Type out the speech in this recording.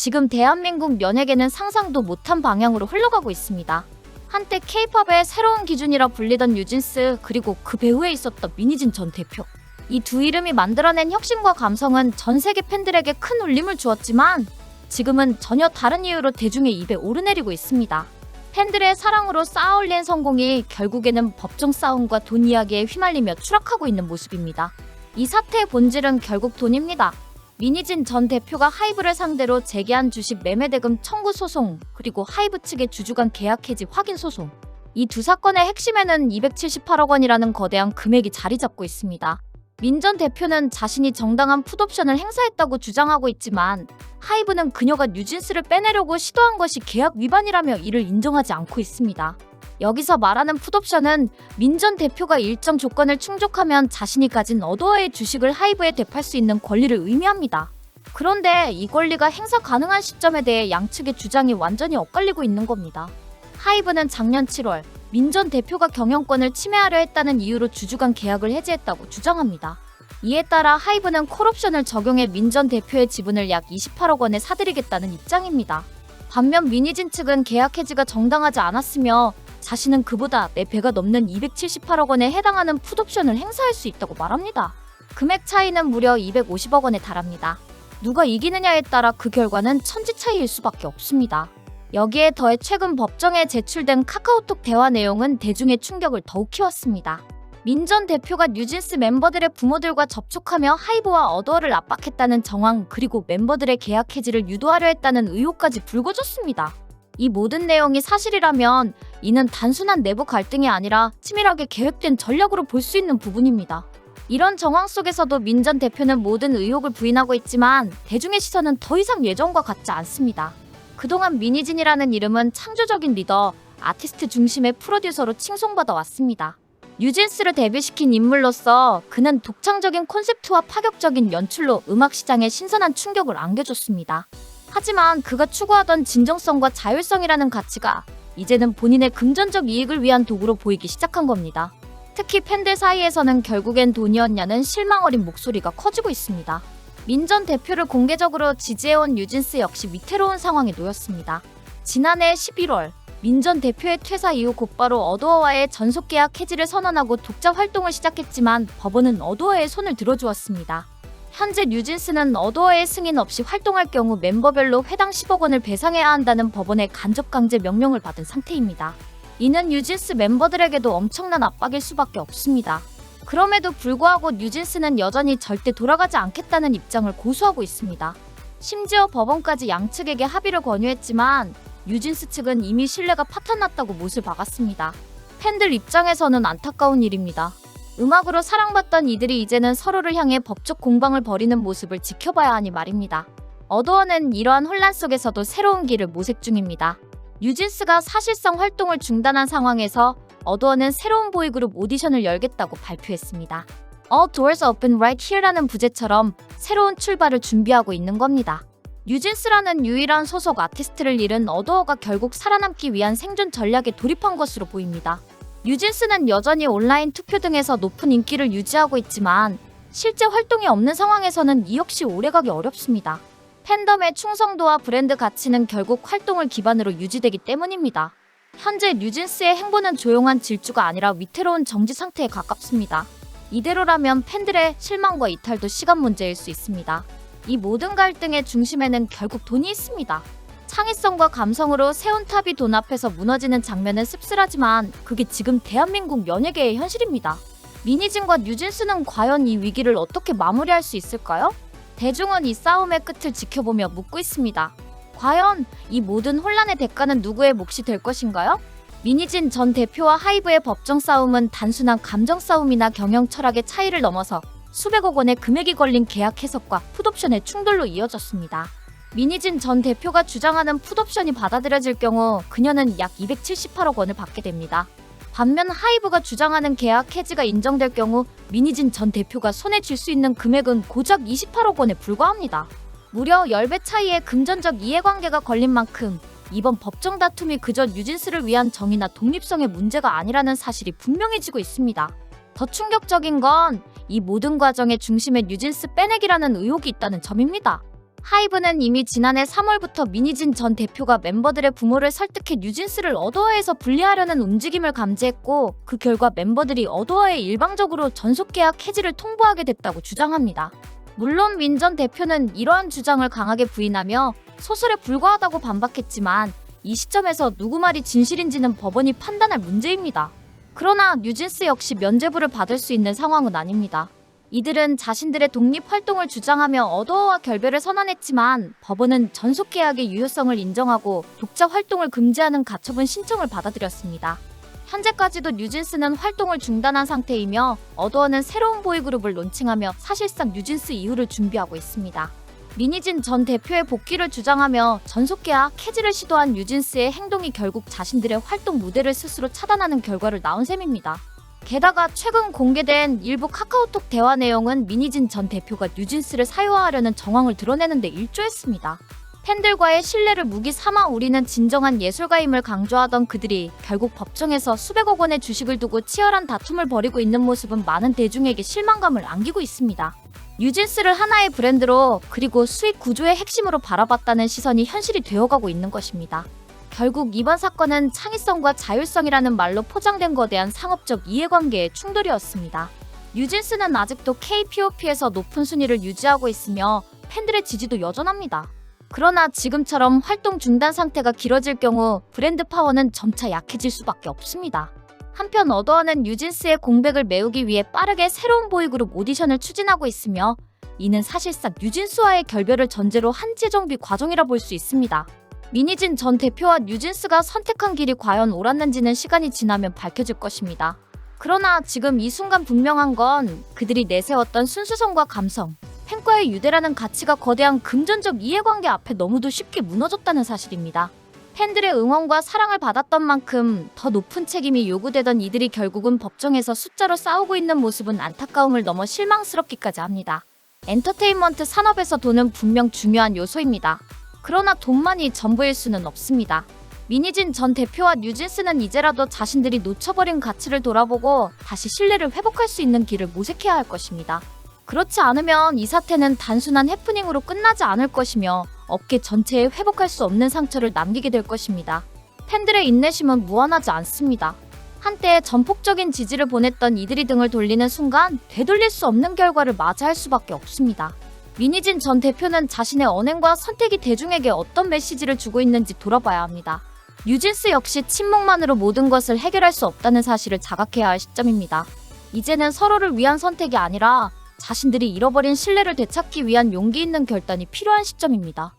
지금 대한민국 연예계는 상상도 못한 방향으로 흘러가고 있습니다. 한때 K-팝의 새로운 기준이라 불리던 뉴진스, 그리고 그 배후에 있었던 민희진 전 대표. 이 두 이름이 만들어낸 혁신과 감성은 전 세계 팬들에게 큰 울림을 주었지만 지금은 전혀 다른 이유로 대중의 입에 오르내리고 있습니다. 팬들의 사랑으로 쌓아올린 성공이 결국에는 법정 싸움과 돈 이야기에 휘말리며 추락하고 있는 모습입니다. 이 사태의 본질은 결국 돈입니다. 민희진 전 대표가 하이브를 상대로 제기한 주식 매매 대금 청구 소송, 그리고 하이브 측의 주주간 계약 해지 확인 소송. 이 두 사건의 핵심에는 278억 원이라는 거대한 금액이 자리 잡고 있습니다. 민 전 대표는 자신이 정당한 풋옵션을 행사했다고 주장하고 있지만 하이브는 그녀가 뉴진스를 빼내려고 시도한 것이 계약 위반이라며 이를 인정하지 않고 있습니다. 여기서 말하는 풋옵션은 민 전 대표가 일정 조건을 충족하면 자신이 가진 어도어의 주식을 하이브에 되팔 수 있는 권리를 의미합니다. 그런데 이 권리가 행사 가능한 시점에 대해 양측의 주장이 완전히 엇갈리고 있는 겁니다. 하이브는 작년 7월 민 전 대표가 경영권을 침해하려 했다는 이유로 주주간 계약을 해지했다고 주장합니다. 이에 따라 하이브는 콜옵션을 적용해 민 전 대표의 지분을 약 28억 원에 사들이겠다는 입장입니다. 반면 민희진 측은 계약 해지가 정당하지 않았으며 자신은 그보다 4배가 넘는 278억 원에 해당하는 풋옵션을 행사할 수 있다고 말합니다. 금액 차이는 무려 250억 원에 달합니다. 누가 이기느냐에 따라 그 결과는 천지 차이일 수밖에 없습니다. 여기에 더해 최근 법정에 제출된 카카오톡 대화 내용은 대중의 충격을 더욱 키웠습니다. 민 전 대표가 뉴진스 멤버들의 부모들과 접촉하며 하이브와 어도어를 압박했다는 정황, 그리고 멤버들의 계약 해지를 유도하려 했다는 의혹까지 불거졌습니다. 이 모든 내용이 사실이라면 이는 단순한 내부 갈등이 아니라 치밀하게 계획된 전략으로 볼 수 있는 부분입니다. 이런 정황 속에서도 민 전 대표는 모든 의혹을 부인하고 있지만 대중의 시선은 더 이상 예전과 같지 않습니다. 그동안 민희진이라는 이름은 창조적인 리더, 아티스트 중심의 프로듀서로 칭송받아 왔습니다. 뉴진스를 데뷔시킨 인물로서 그는 독창적인 콘셉트와 파격적인 연출로 음악 시장에 신선한 충격을 안겨줬습니다. 하지만 그가 추구하던 진정성과 자율성이라는 가치가 이제는 본인의 금전적 이익을 위한 도구로 보이기 시작한 겁니다. 특히 팬들 사이에서는 결국엔 돈이었냐는 실망 어린 목소리가 커지고 있습니다. 민 전 대표를 공개적으로 지지해온 뉴진스 역시 위태로운 상황에 놓였습니다. 지난해 11월 민 전 대표의 퇴사 이후 곧바로 어도어와의 전속계약 해지를 선언하고 독자 활동을 시작했지만 법원은 어도어의 손을 들어주었습니다. 현재 뉴진스는 어도어의 승인 없이 활동할 경우 멤버별로 회당 10억 원을 배상해야 한다는 법원의 간접강제 명령을 받은 상태입니다. 이는 뉴진스 멤버들에게도 엄청난 압박일 수밖에 없습니다. 그럼에도 불구하고 뉴진스는 여전히 절대 돌아가지 않겠다는 입장을 고수하고 있습니다. 심지어 법원까지 양측에게 합의를 권유했지만 뉴진스 측은 이미 신뢰가 파탄났다고 못을 박았습니다. 팬들 입장에서는 안타까운 일입니다. 음악으로 사랑받던 이들이 이제는 서로를 향해 법적 공방을 벌이는 모습을 지켜봐야 하니 말입니다. 어도어는 이러한 혼란 속에서도 새로운 길을 모색 중입니다. 뉴진스가 사실상 활동을 중단한 상황에서 어도어는 새로운 보이그룹 오디션을 열겠다고 발표했습니다. All Doors Open Right Here라는 부제처럼 새로운 출발을 준비하고 있는 겁니다. 뉴진스라는 유일한 소속 아티스트를 잃은 어도어가 결국 살아남기 위한 생존 전략에 돌입한 것으로 보입니다. 뉴진스는 여전히 온라인 투표 등에서 높은 인기를 유지하고 있지만 실제 활동이 없는 상황에서는 이 역시 오래가기 어렵습니다. 팬덤의 충성도와 브랜드 가치는 결국 활동을 기반으로 유지되기 때문입니다. 현재 뉴진스의 행보는 조용한 질주가 아니라 위태로운 정지 상태에 가깝습니다. 이대로라면 팬들의 실망과 이탈도 시간 문제일 수 있습니다. 이 모든 갈등의 중심에는 결국 돈이 있습니다. 창의성과 감성으로 세운 탑이 돈 앞에서 무너지는 장면은 씁쓸하지만 그게 지금 대한민국 연예계의 현실입니다. 민희진과 뉴진스는 과연 이 위기를 어떻게 마무리할 수 있을까요? 대중은 이 싸움의 끝을 지켜보며 묻고 있습니다. 과연 이 모든 혼란의 대가는 누구의 몫이 될 것인가요? 민희진 전 대표와 하이브의 법정 싸움은 단순한 감정 싸움이나 경영 철학의 차이를 넘어서 수백억 원의 금액이 걸린 계약 해석과 풋옵션의 충돌로 이어졌습니다. 민희진 전 대표가 주장하는 풋옵션이 받아들여질 경우 그녀는 약 278억 원을 받게 됩니다. 반면 하이브가 주장하는 계약 해지가 인정될 경우 민희진 전 대표가 손에 쥘 수 있는 금액은 고작 28억 원에 불과합니다. 무려 10배 차이의 금전적 이해관계가 걸린 만큼 이번 법정 다툼이 그저 뉴진스를 위한 정의나 독립성의 문제가 아니라는 사실이 분명해지고 있습니다. 더 충격적인 건 이 모든 과정의 중심에 뉴진스 빼내기라는 의혹이 있다는 점입니다. 하이브는 이미 지난해 3월부터 미니진 전 대표가 멤버들의 부모를 설득해 뉴진스를 어도어에서 분리하려는 움직임을 감지했고, 그 결과 멤버들이 어도어에 일방적으로 전속계약 해지를 통보하게 됐다고 주장합니다. 물론 민 전 대표는 이러한 주장을 강하게 부인하며 소설에 불과하다고 반박했지만, 이 시점에서 누구 말이 진실인지는 법원이 판단할 문제입니다. 그러나 뉴진스 역시 면죄부를 받을 수 있는 상황은 아닙니다. 이들은 자신들의 독립 활동을 주장하며 어도어와 결별을 선언했지만, 법원은 전속 계약의 유효성을 인정하고 독자 활동을 금지하는 가처분 신청을 받아들였습니다. 현재까지도 뉴진스는 활동을 중단한 상태이며, 어도어는 새로운 보이그룹을 론칭하며 사실상 뉴진스 이후를 준비하고 있습니다. 미니진 전 대표의 복귀를 주장하며 전속 계약 해지를 시도한 뉴진스의 행동이 결국 자신들의 활동 무대를 스스로 차단하는 결과를 낳은 셈입니다. 게다가 최근 공개된 일부 카카오톡 대화 내용은 미니진 전 대표가 뉴진스를 사유화하려는 정황을 드러내는 데 일조했습니다. 팬들과의 신뢰를 무기 삼아 우리는 진정한 예술가임을 강조하던 그들이 결국 법정에서 수백억 원의 주식을 두고 치열한 다툼을 벌이고 있는 모습은 많은 대중에게 실망감을 안기고 있습니다. 뉴진스를 하나의 브랜드로, 그리고 수익 구조의 핵심으로 바라봤다는 시선이 현실이 되어가고 있는 것입니다. 결국 이번 사건은 창의성과 자율성이라는 말로 포장된 거대한 상업적 이해관계의 충돌이었습니다. 뉴진스는 아직도 K-POP에서 높은 순위를 유지하고 있으며 팬들의 지지도 여전합니다. 그러나 지금처럼 활동 중단 상태가 길어질 경우 브랜드 파워는 점차 약해질 수밖에 없습니다. 한편 어도어는 뉴진스의 공백을 메우기 위해 빠르게 새로운 보이그룹 오디션을 추진하고 있으며, 이는 사실상 뉴진스와의 결별을 전제로 한 재정비 과정이라 볼 수 있습니다. 미니진 전 대표와 뉴진스가 선택한 길이 과연 옳았는지는 시간이 지나면 밝혀질 것입니다. 그러나 지금 이 순간 분명한 건 그들이 내세웠던 순수성과 감성, 팬과의 유대라는 가치가 거대한 금전적 이해관계 앞에 너무도 쉽게 무너졌다는 사실입니다. 팬들의 응원과 사랑을 받았던 만큼 더 높은 책임이 요구되던 이들이 결국은 법정에서 숫자로 싸우고 있는 모습은 안타까움을 넘어 실망스럽기까지 합니다. 엔터테인먼트 산업에서 돈은 분명 중요한 요소입니다. 그러나 돈만이 전부일 수는 없습니다. 미니진 전 대표와 뉴진스는 이제라도 자신들이 놓쳐버린 가치를 돌아보고 다시 신뢰를 회복할 수 있는 길을 모색해야 할 것입니다. 그렇지 않으면 이 사태는 단순한 해프닝으로 끝나지 않을 것이며 업계 전체에 회복할 수 없는 상처를 남기게 될 것입니다. 팬들의 인내심은 무한하지 않습니다. 한때 전폭적인 지지를 보냈던 이들이 등을 돌리는 순간 되돌릴 수 없는 결과를 맞이할 수밖에 없습니다. 미니진 전 대표는 자신의 언행과 선택이 대중에게 어떤 메시지를 주고 있는지 돌아봐야 합니다. 뉴진스 역시 침묵만으로 모든 것을 해결할 수 없다는 사실을 자각해야 할 시점입니다. 이제는 서로를 위한 선택이 아니라 자신들이 잃어버린 신뢰를 되찾기 위한 용기 있는 결단이 필요한 시점입니다.